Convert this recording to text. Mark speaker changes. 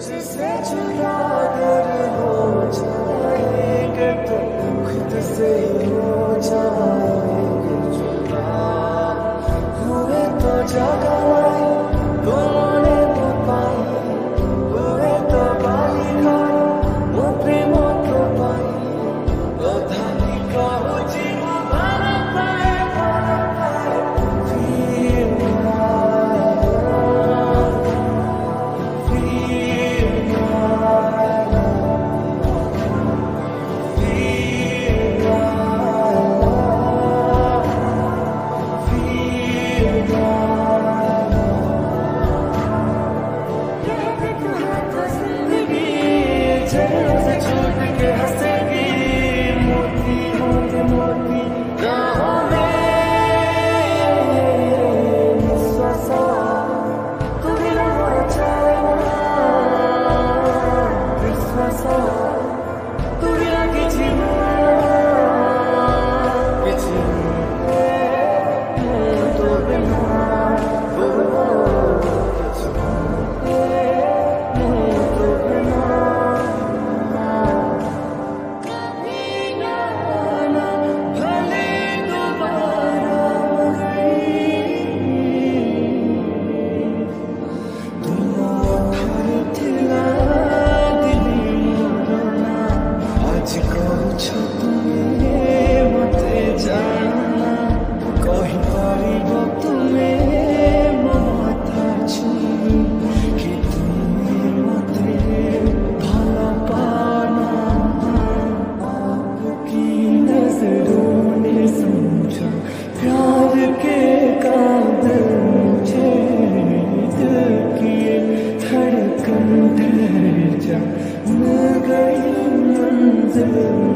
Speaker 1: तुझसे जुदा अगर हो जाएंगे तो खुद से हो जाएंगे जुदा। हुए तो जगाए तुमने तो पाई, हुए तो बाली खाई वो प्रेम तो पाई। तो धानी का हो जीवा भरा पाए से छूट के हंसेगी मोती मोती मोती राहों में निश्वासा तू बिना मोरा चाहना विश्वासा तू बिना किसी तो बिना प्यार के काबिल मुझे दिल की धड़कन ठहर जा, मिल गई मंजिल।